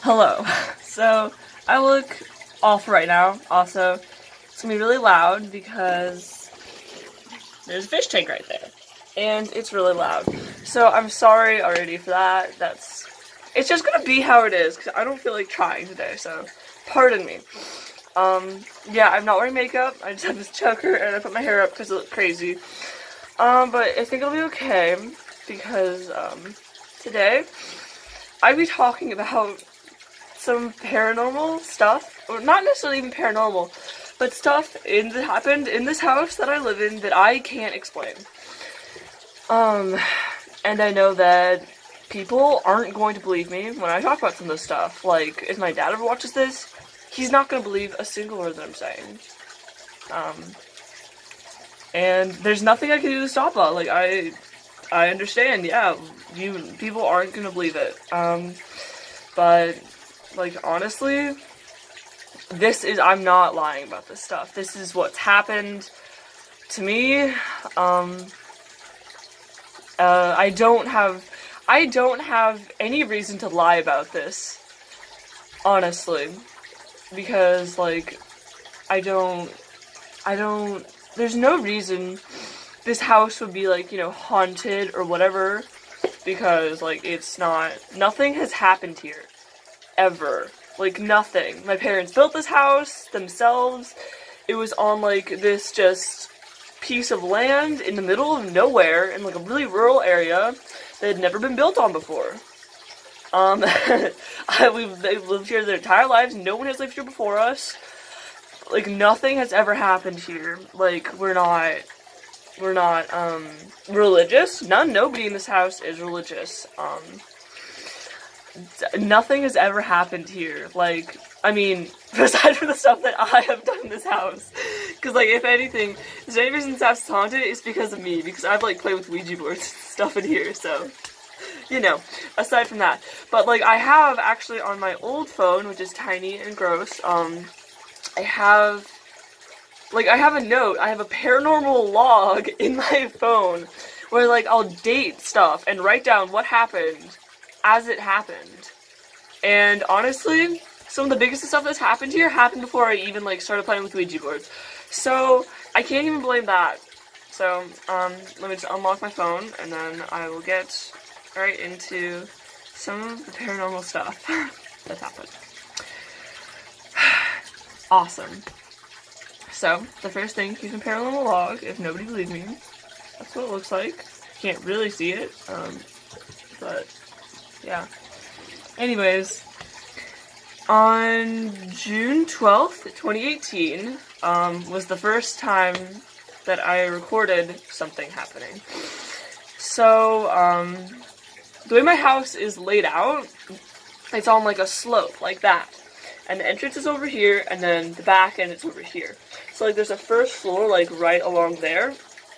Hello. So, I look awful right now. Also, it's gonna be really loud because there's a fish tank right there. And it's really loud. So, I'm sorry already for that. It's just gonna be how it is, because I don't feel like trying today, so pardon me. Yeah, I'm not wearing makeup. I just have this choker and I put my hair up because it looks crazy. But I think it'll be okay because, today I'll be talking about some paranormal stuff, or not necessarily even paranormal, but stuff that happened in this house that I live in that I can't explain. And I know that people aren't going to believe me when I talk about some of this stuff. Like, if my dad ever watches this, he's not going to believe a single word that I'm saying. And there's nothing I can do to stop that. Like, I understand, yeah, people aren't going to believe it. But, like, honestly, I'm not lying about this stuff. This is what's happened to me. I don't have any reason to lie about this, honestly, because, like, there's no reason this house would be, like, haunted or whatever, because, like, nothing has happened here, ever. Like, nothing. My parents built this house themselves. It was on, like, this just piece of land in the middle of nowhere in, like, a really rural area that had never been built on before. They've lived here their entire lives. No one has lived here before us. Like, nothing has ever happened here. Like, we're not religious. Nobody in this house is religious. Nothing has ever happened here. Like, I mean, aside from the stuff that I have done in this house. Because, like, if anything, the only reason this house is haunted is because of me. Because I've, like, played with Ouija boards and stuff in here, so, aside from that. But, like, I have, actually, on my old phone, which is tiny and gross, I have a note, I have a paranormal log in my phone, where, like, I'll date stuff and write down what happened as it happened. And honestly, some of the biggest stuff that's happened here happened before I even, like, started playing with Ouija boards. So, I can't even blame that. So, let me just unlock my phone, and then I will get right into some of the paranormal stuff that's happened. Awesome. So, the first thing, here's a paranormal log, if nobody believes me. That's what it looks like. Can't really see it, but, yeah. Anyways, on June 12th, 2018, was the first time that I recorded something happening. So, the way my house is laid out, it's on, like, a slope, like that. And the entrance is over here, and then the back end is over here. So, like, there's a first floor, like, right along there.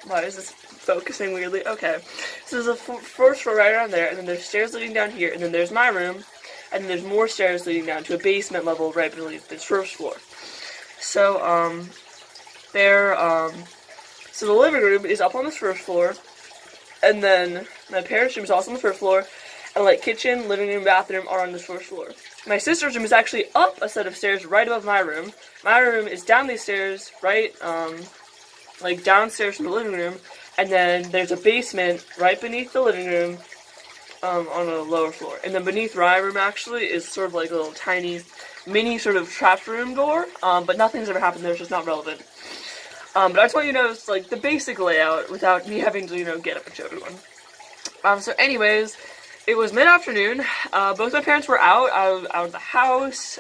Why is this focusing weirdly? Okay. So there's a first floor right around there, and then there's stairs leading down here, and then there's my room, and then there's more stairs leading down to a basement level right beneath this first floor. So, so the living room is up on this first floor, and then my parents' room is also on the first floor, and, like, kitchen, living room, bathroom are on this first floor. My sister's room is actually up a set of stairs right above my room. My room is down these stairs, right, like, downstairs from the living room, and then there's a basement right beneath the living room, on a lower floor. And then beneath my room, actually, is sort of like a little tiny, mini sort of trapped room door, but nothing's ever happened there, it's just not relevant. But I just want you to know, it's, like, the basic layout without me having to, get up and show everyone. So anyways, it was mid-afternoon. Both my parents were out of the house.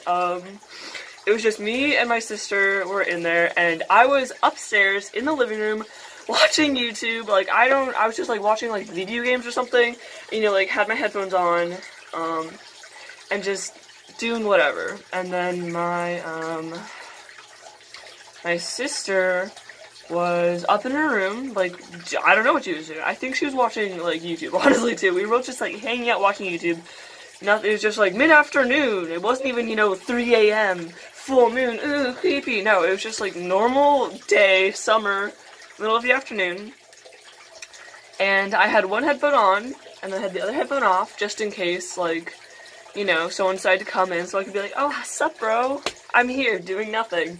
It was just me and my sister were in there, and I was upstairs in the living room watching YouTube. Like, I was just, like, watching, like, video games or something, like, had my headphones on, and just doing whatever. And then my sister was up in her room, like, I don't know what she was doing. I think she was watching, like, YouTube, honestly, too. We were both just, like, hanging out watching YouTube. It was just, like, mid-afternoon. It wasn't even, 3 a.m., full moon, ooh, creepy. No, it was just, like, normal day, summer, middle of the afternoon. And I had one headphone on, and then I had the other headphone off, just in case, like, you know, someone decided to come in so I could be like, oh, sup, bro? I'm here doing nothing.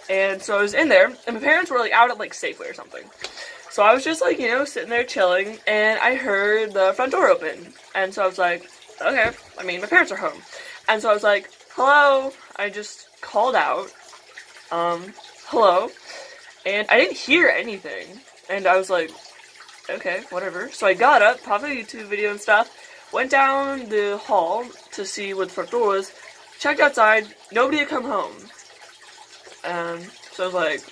And so I was in there, and my parents were, like, out at, like, Safeway or something. So I was just, like, you know, sitting there chilling, and I heard the front door open. And so I was like, okay, I mean, my parents are home. And so I was like, hello? I just called out, hello? And I didn't hear anything. And I was like, okay, whatever. So I got up, popped a YouTube video and stuff, went down the hall to see what the front door was, checked outside, nobody had come home. So I was like,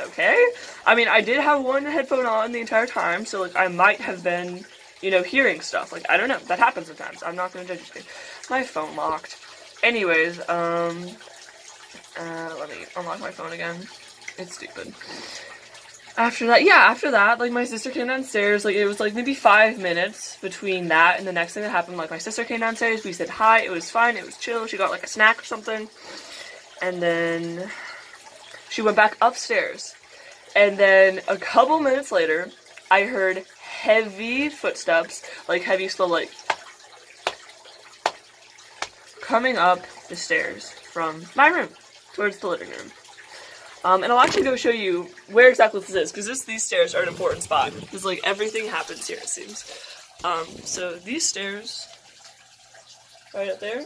okay. I mean, I did have one headphone on the entire time, so, like, I might have been, you know, hearing stuff. Like, I don't know. That happens sometimes. I'm not gonna judge you. My phone locked. Anyways, let me unlock my phone again. It's stupid. After that, like, my sister came downstairs. Like, it was, like, maybe 5 minutes between that and the next thing that happened. Like, my sister came downstairs. We said hi. It was fine. It was chill. She got, like, a snack or something. And then she went back upstairs. And then a couple minutes later, I heard heavy footsteps, like heavy, slow, like, coming up the stairs from my room towards the living room. And I'll actually go show you where exactly this is, because these stairs are an important spot, because, like, everything happens here, it seems. So these stairs, right up there,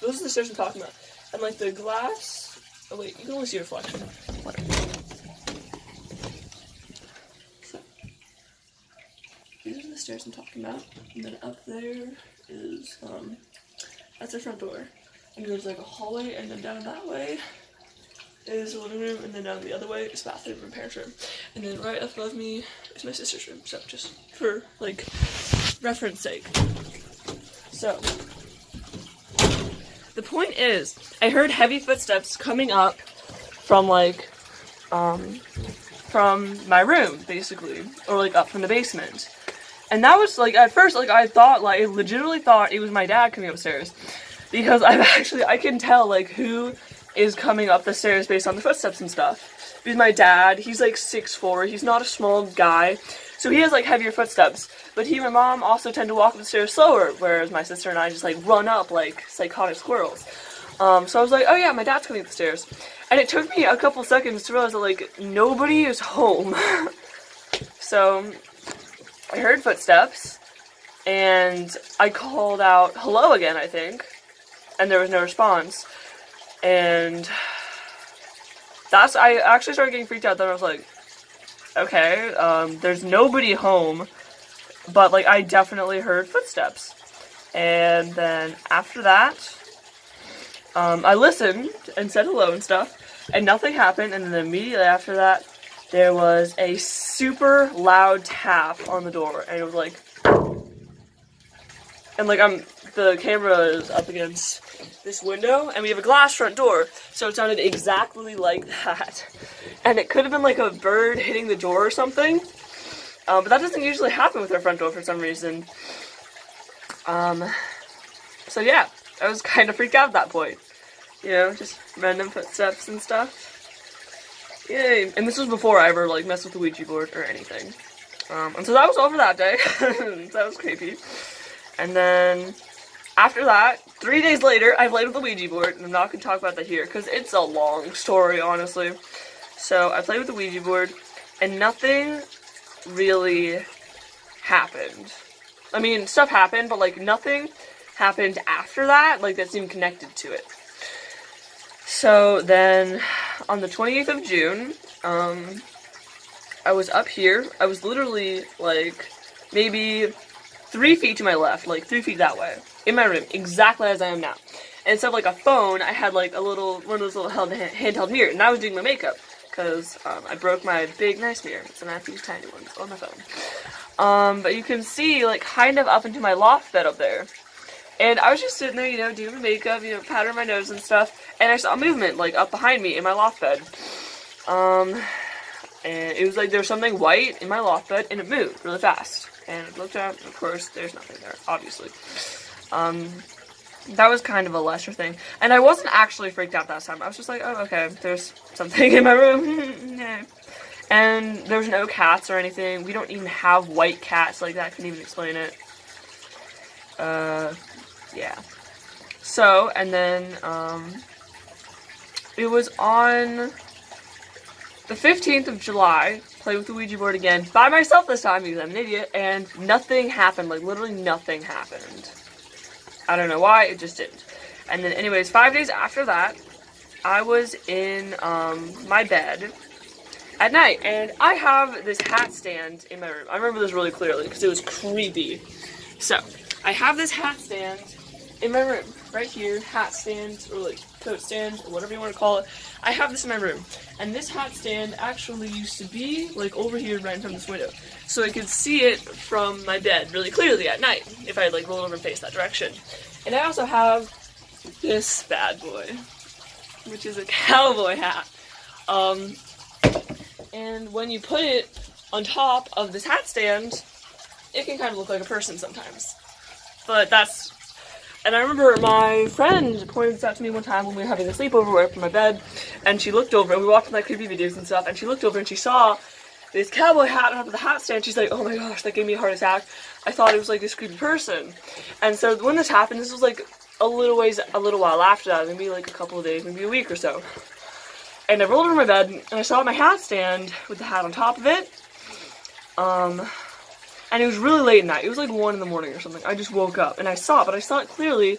those are the stairs I'm talking about. And, like, the glass, oh wait, you can only see a reflection. Whatever. So, these are the stairs I'm talking about. And then up there is, that's the front door. And there's, like, a hallway, and then down that way is the living room, and then down the other way is the bathroom and parents' room. And then right up above me is my sister's room, so just for, like, reference sake. So, the point is, I heard heavy footsteps coming up from, like, from my room, basically, or, like, up from the basement. And that was, like, at first, like, I legitimately thought it was my dad coming upstairs, because I can tell, like, who is coming up the stairs based on the footsteps and stuff. Because my dad, he's, like, 6'4", he's not a small guy, so he has, like, heavier footsteps. But he and my mom also tend to walk up the stairs slower, whereas my sister and I just, like, run up like psychotic squirrels. So I was like, oh yeah, my dad's coming up the stairs. And it took me a couple seconds to realize that, like, nobody is home. So I heard footsteps, and I called out hello again, I think, and there was no response. And I actually started getting freaked out. Then I was like, okay, there's nobody home, but, like, I definitely heard footsteps. And then after that, I listened and said hello and stuff, and nothing happened. And then immediately after that, there was a super loud tap on the door, and it was like, and, like, the camera is up against this window, and we have a glass front door, so it sounded exactly like that. And it could have been, like, a bird hitting the door or something, but that doesn't usually happen with our front door for some reason. So yeah, I was kind of freaked out at that point. You know, just random footsteps and stuff. Yay. And this was before I ever, like, messed with the Ouija board or anything. And so that was all for that day. That was creepy. And then after that, 3 days later, I played with the Ouija board, and I'm not going to talk about that here, because it's a long story, honestly. So I played with the Ouija board, and nothing really happened. I mean, stuff happened, but, like, nothing happened after that, like, that seemed connected to it. So then, on the 28th of June, I was up here. I was literally, like, maybe 3 feet to my left, like 3 feet that way, in my room, exactly as I am now. And instead of, like, a phone, I had, like, one of those little handheld mirrors, and I was doing my makeup, because I broke my big, nice mirror, so now I have to use tiny ones on my phone. But you can see, like, kind of up into my loft bed up there. And I was just sitting there, you know, doing my makeup, you know, powdering my nose and stuff, and I saw movement, like, up behind me in my loft bed. And it was like there was something white in my loft bed, and it moved really fast. And I looked up, and of course, there's nothing there, obviously. That was kind of a lesser thing. And I wasn't actually freaked out that time. I was just like, oh, okay, there's something in my room. Yeah. And there was no cats or anything. We don't even have white cats, like, that couldn't even explain it. Yeah. So, and then, it was on the 15th of July, played with the Ouija board again, by myself this time because I'm an idiot, and nothing happened, like literally nothing happened. I don't know why, it just didn't. And then anyways, 5 days after that, I was in, my bed at night, and I have this hat stand in my room. I remember this really clearly because it was creepy. So, I have this hat stand in my room, right here, hat stand, or like coat stand, or whatever you want to call it. I have this in my room, and this hat stand actually used to be like over here right in front of this window, so I could see it from my bed really clearly at night if I like roll over and face that direction. And I also have this bad boy, which is a cowboy hat. And when you put it on top of this hat stand, it can kind of look like a person sometimes. But that's... And I remember my friend pointed this out to me one time when we were having a sleepover right from my bed, and she looked over, and we watched like creepy videos and stuff, and she looked over and she saed this cowboy hat on top of the hat stand. She's like, oh my gosh, that gave me a heart attack. I thought it was like this creepy person. And so when this happened, this was like a little while after that, maybe like a couple of days, maybe a week or so. And I rolled over my bed, and I saw my hat stand with the hat on top of it. And it was really late at night. It was like 1 in the morning or something. I just woke up, and I saw it, but I saw it clearly.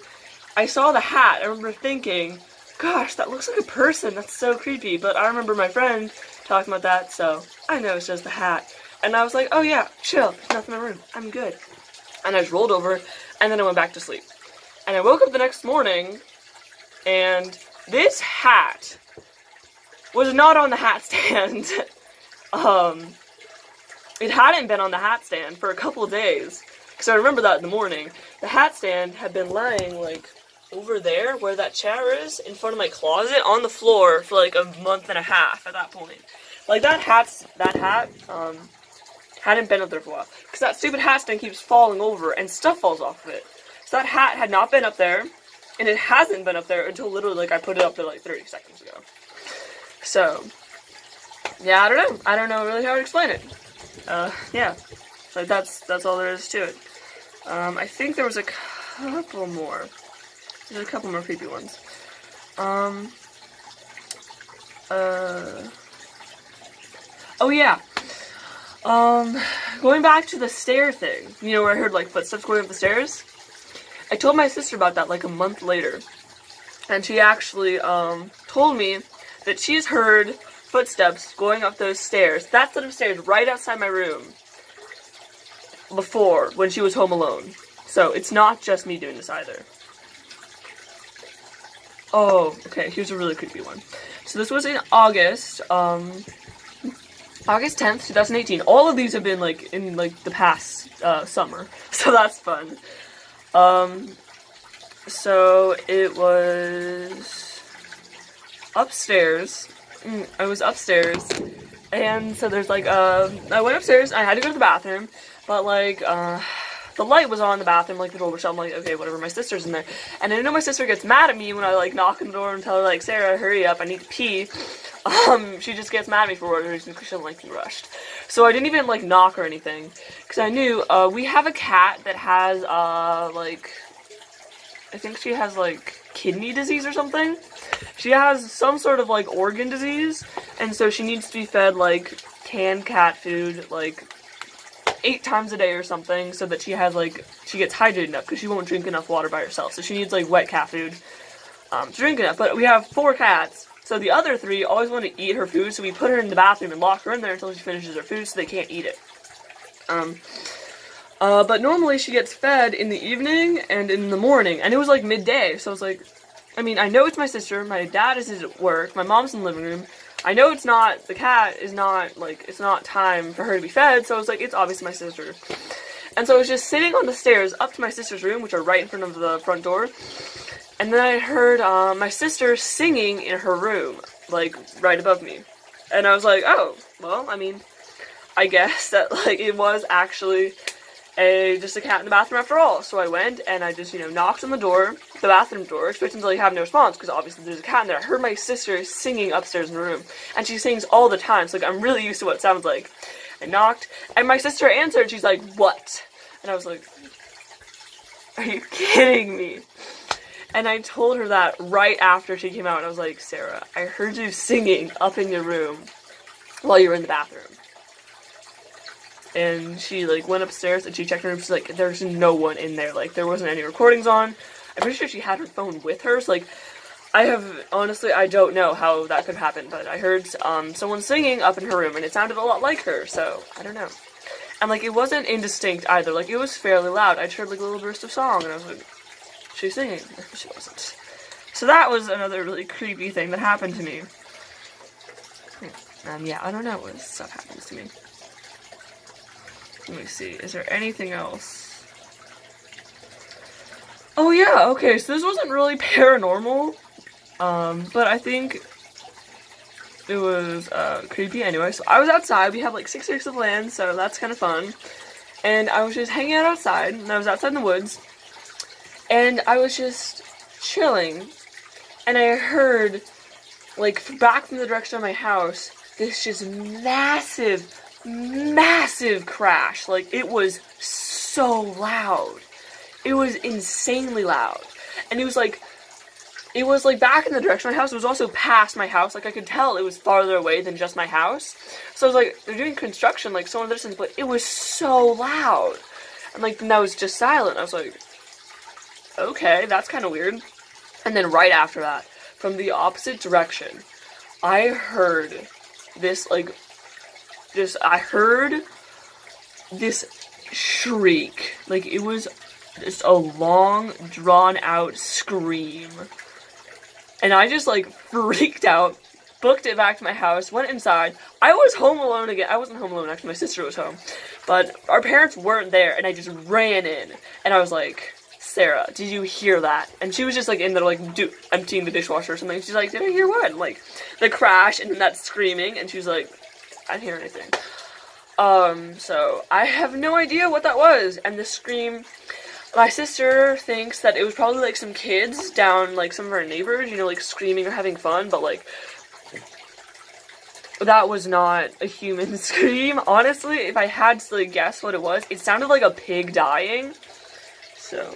I saw the hat. I remember thinking, gosh, that looks like a person. That's so creepy. But I remember my friend talking about that, so I know it's just the hat. And I was like, oh yeah, chill. There's nothing in my room. I'm good. And I just rolled over, and then I went back to sleep. And I woke up the next morning, and this hat was not on the hat stand. It hadn't been on the hat stand for a couple of days, because I remember that in the morning. The hat stand had been lying, like, over there, where that chair is, in front of my closet, on the floor for, like, a month and a half at that point. Like, that hat, hadn't been up there for a while, because that stupid hat stand keeps falling over, and stuff falls off of it. So that hat had not been up there, and it hasn't been up there until literally, like, I put it up there, like, 30 seconds ago. So, yeah, I don't know really how to explain it. Yeah, so that's all there is to it. I think there was a couple more. There's a couple more creepy ones. Oh yeah. Going back to the stair thing, you know, where I heard like footsteps going up the stairs. I told my sister about that like a month later, and she actually told me that she's heard footsteps going up those stairs, that set of stairs right outside my room, before, when she was home alone. So it's not just me doing this either. Oh, okay, here's a really creepy one. So this was in August, August 10th, 2018. All of these have been like in like the past summer, so that's fun. So it was upstairs. I was upstairs, and so there's like, I went upstairs, I had to go to the bathroom, but like, the light was on in the bathroom, like the door was shut. I'm like, okay, whatever, my sister's in there. And I know my sister gets mad at me when I like knock on the door and tell her like, Sarah, hurry up, I need to pee. She just gets mad at me for whatever reason because she doesn't like to be rushed. So I didn't even like knock or anything, because I knew, we have a cat that has, like, I think she has like kidney disease or something. She has some sort of like organ disease, and so she needs to be fed like canned cat food like 8 times a day or something, so that she has like, she gets hydrated enough, because she won't drink enough water by herself. So she needs like wet cat food to drink enough. But we have 4 cats, so the other 3 always want to eat her food, so we put her in the bathroom and lock her in there until she finishes her food, so they can't eat it. But normally she gets fed in the evening and in the morning, and it was like midday, so I was like, I mean, I know it's my sister, my dad is at work, my mom's in the living room, I know it's not, the cat is not, like, it's not time for her to be fed, so I was like, it's obviously my sister. And so I was just sitting on the stairs up to my sister's room, which are right in front of the front door, and then I heard, my sister singing in her room, like, right above me. And I was like, oh, well, I mean, I guess that, like, it was actually just a cat in the bathroom after all. So I went and I just, you know, knocked on the door, the bathroom door, expecting to like have no response, because obviously there's a cat in there. I heard my sister singing upstairs in the room, and she sings all the time, so like I'm really used to what it sounds like. I knocked, and my sister answered, she's like, what? And I was like, Are you kidding me? And I told her that right after she came out, and I was like, Sarah, I heard you singing up in your room while you were in the bathroom. And she, like, went upstairs and she checked her room. She's like, there's no one in there. Like, there wasn't any recordings on. I'm pretty sure she had her phone with her. So, like, honestly, I don't know how that could happen. But I heard someone singing up in her room and it sounded a lot like her. So, I don't know. And, like, it wasn't indistinct either. Like, it was fairly loud. I heard, like, a little burst of song and I was like, she's singing. She wasn't. So that was another really creepy thing that happened to me. Yeah, I don't know what stuff happens to me. Let me see, is there anything else? Oh yeah, okay, so this wasn't really paranormal, but I think it was, creepy anyway. So I was outside, we have like 6 acres of land, so that's kind of fun. And I was just hanging out outside, and I was outside in the woods, and I was just chilling, and I heard, like, back from the direction of my house, this just massive crash. Like, it was so loud. It was insanely loud. And it was like back in the direction of my house. It was also past my house. Like, I could tell it was farther away than just my house. So I was like, they're doing construction, like, so in the distance, but it was so loud. And, like, then that was just silent. I was like, okay, that's kind of weird. And then right after that, from the opposite direction, I heard this, like, I heard this shriek. Like, it was just a long, drawn-out scream. And I just, like, freaked out, booked it back to my house, went inside. I was home alone again. I wasn't home alone, actually, my sister was home. But our parents weren't there, and I just ran in. And I was like, Sarah, did you hear that? And she was just, like, in there, like, emptying the dishwasher or something. She's like, did I hear what? And, like, the crash and that screaming. And she was like, I didn't hear anything. So I have no idea what that was. And the scream, my sister thinks that it was probably, like, some kids down, like, some of our neighbors, you know, like, screaming or having fun, but, like, that was not a human scream. Honestly, if I had to, like, guess what it was, it sounded like a pig dying. So,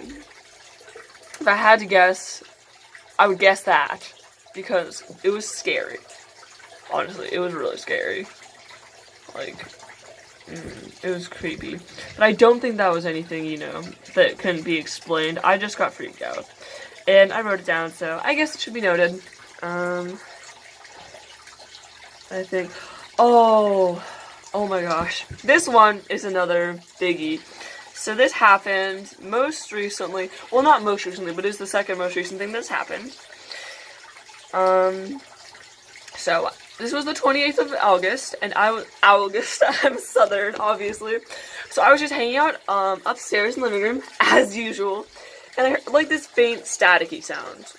if I had to guess, I would guess that, because it was scary. Honestly, it was really scary. Like, it was creepy. But I don't think that was anything, you know, that couldn't be explained. I just got freaked out. And I wrote it down, so I guess it should be noted. I think, oh my gosh. This one is another biggie. So this happened most recently, well, not most recently, but it's the second most recent thing that's happened. So this was the 28th of August, and I'm Southern, obviously. So I was just hanging out upstairs in the living room, as usual, and I heard, like, this faint staticky sound.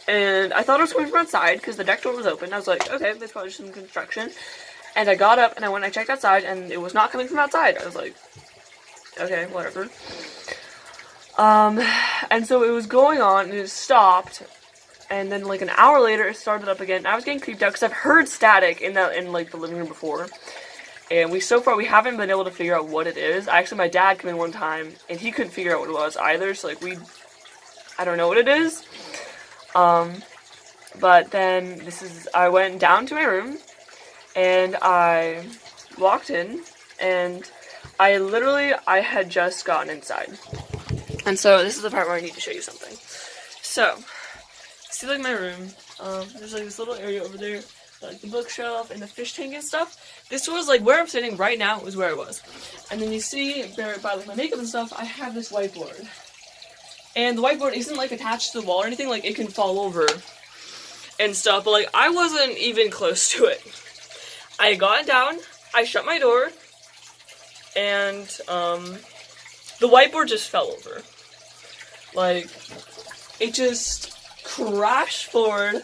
And I thought it was coming from outside, because the deck door was open. I was like, okay, there's probably just some construction. And I got up, and I checked outside, and it was not coming from outside. I was like, okay, whatever. And so it was going on, and it stopped. And then, like, an hour later, it started up again. I was getting creeped out because I've heard static in like, the living room before. And so far, we haven't been able to figure out what it is. Actually, my dad came in one time, and he couldn't figure out what it was either. So, like, I don't know what it is. But then, I went down to my room, and I walked in, and I had just gotten inside. And so, this is the part where I need to show you something. So, see, like, my room, there's, like, this little area over there, like, the bookshelf and the fish tank and stuff. This was, like, where I'm sitting right now was where I was. And then you see, by, like, my makeup and stuff, I have this whiteboard. And the whiteboard isn't, like, attached to the wall or anything, like, it can fall over and stuff, but, like, I wasn't even close to it. I got down, I shut my door, and, the whiteboard just fell over. Like, it just crashed forward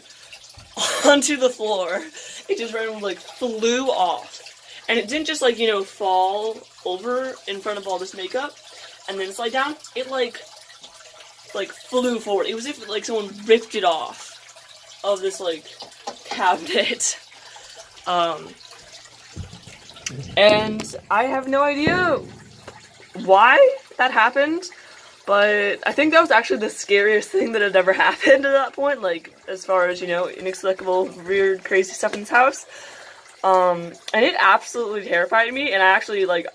onto the floor. It just randomly, like, flew off. And it didn't just, like, you know, fall over in front of all this makeup and then slide down. It, like flew forward. It was as if, like, someone ripped it off of this, like, cabinet. And I have no idea why that happened, But I think that was actually the scariest thing that had ever happened at that point, like, as far as, you know, inexplicable, weird, crazy stuff in this house. And it absolutely terrified me, and I actually, like,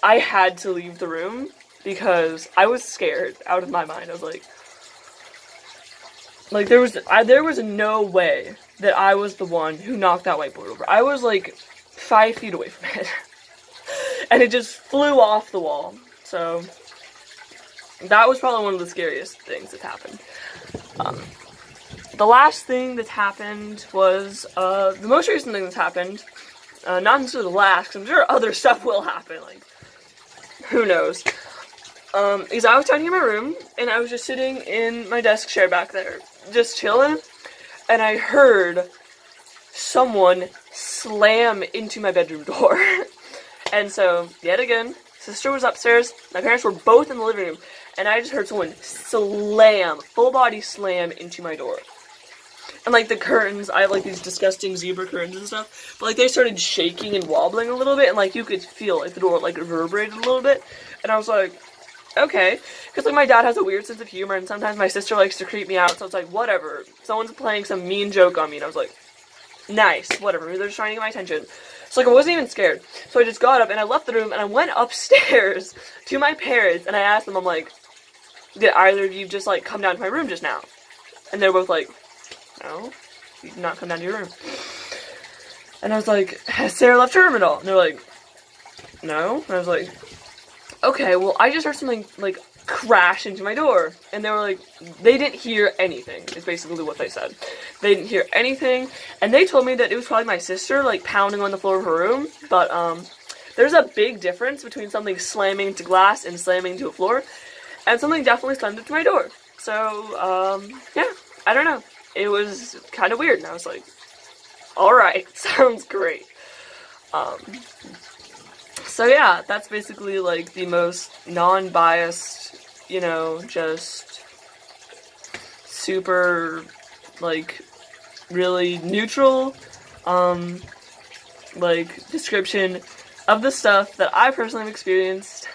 I had to leave the room because I was scared out of my mind. I was like, there was no way that I was the one who knocked that whiteboard over. I was, like, 5 feet away from it. And it just flew off the wall. So that was probably one of the scariest things that happened. The last thing that happened was, the most recent thing that's happened, not necessarily the last, because I'm sure other stuff will happen, like, who knows, is I was tidying in my room, and I was just sitting in my desk chair back there, just chilling, and I heard someone slam into my bedroom door. And so, yet again, sister was upstairs, my parents were both in the living room, and I just heard someone slam, full body slam into my door. And, like, the curtains, I have, like, these disgusting zebra curtains and stuff, but, like, they started shaking and wobbling a little bit, and, like, you could feel, like, the door, like, reverberated a little bit, and I was like, okay, because, like, my dad has a weird sense of humor, and sometimes my sister likes to creep me out, so it's like, whatever, someone's playing some mean joke on me, and I was like, nice, whatever, they're just trying to get my attention. So, like, I wasn't even scared, so I just got up, and I left the room, and I went upstairs to my parents, and I asked them, I'm like, did either of you just, like, come down to my room just now? And they were both like, no, you did not come down to your room. And I was like, has Sarah left her room at all? And they're like, no. And I was like, okay, well, I just heard something, like, crash into my door. And they were like, they didn't hear anything, is basically what they said. They didn't hear anything, and they told me that it was probably my sister, like, pounding on the floor of her room, but, there's a big difference between something slamming into glass and slamming into a floor, and something definitely slammed into my door. So, yeah, I don't know. It was kind of weird, and I was like, alright, sounds great. So yeah, that's basically, like, the most non-biased, you know, just super, like, really neutral, like, description of the stuff that I personally have experienced,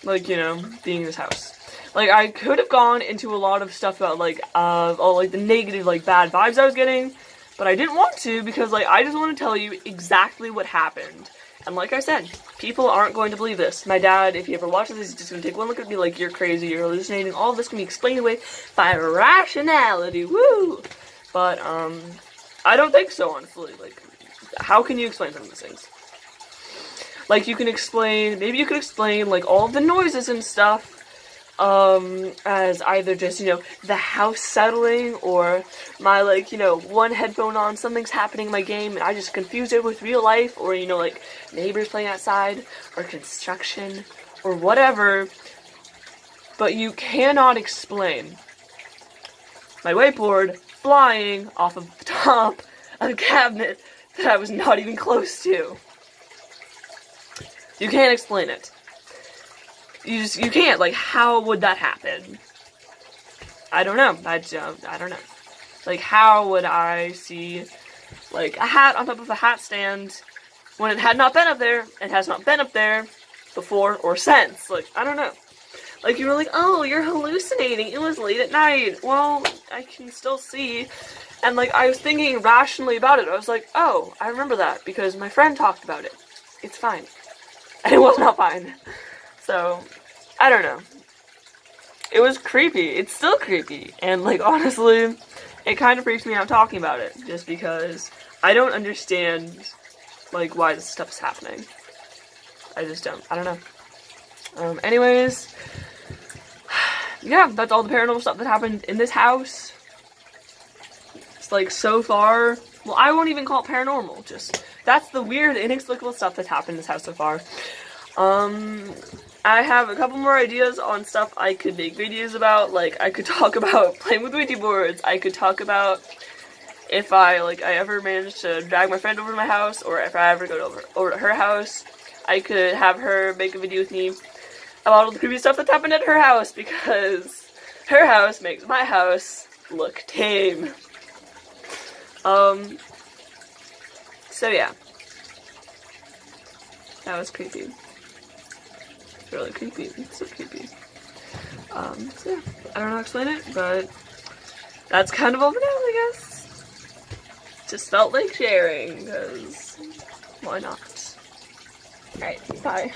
like, you know, being in this house. Like, I could have gone into a lot of stuff about, like, all, like, the negative, like, bad vibes I was getting, but I didn't want to because, like, I just want to tell you exactly what happened. And like I said, people aren't going to believe this. My dad, if he ever watches this, he's just going to take one look at me like, you're crazy, you're hallucinating, all of this can be explained away by rationality, woo! But, I don't think so, honestly. Like, how can you explain some of these things? Like, you can explain, maybe you could explain, like, all of the noises and stuff, as either just, you know, the house settling, or my, like, you know, one headphone on, something's happening in my game, and I just confuse it with real life, or, you know, like, neighbors playing outside, or construction, or whatever, but you cannot explain my whiteboard flying off of the top of a cabinet that I was not even close to. You can't explain it. You can't, like, how would that happen? I don't know, I don't know. Like, how would I see, like, a hat on top of a hat stand when it had not been up there, and has not been up there before or since? Like, I don't know. Like, you were like, oh, you're hallucinating, it was late at night. Well, I can still see. And, like, I was thinking rationally about it. I was like, oh, I remember that, because my friend talked about it. It's fine. And it was not fine. So, I don't know. It was creepy. It's still creepy. And, like, honestly, it kind of freaks me out talking about it. Just because I don't understand, like, why this stuff is happening. I just don't. I don't know. Anyways, yeah, that's all the paranormal stuff that happened in this house. It's, like, so far, well, I won't even call it paranormal. Just, that's the weird, inexplicable stuff that's happened in this house so far. I have a couple more ideas on stuff I could make videos about. Like, I could talk about playing with Ouija boards. I could talk about if I ever manage to drag my friend over to my house, or if I ever go over to her house. I could have her make a video with me about all the creepy stuff that's happened at her house, because her house makes my house look tame. So yeah. That was creepy. really creepy. It's so creepy. So yeah, I don't know how to explain it, but that's kind of all for now, I guess. Just felt like sharing, because why not? Alright, bye.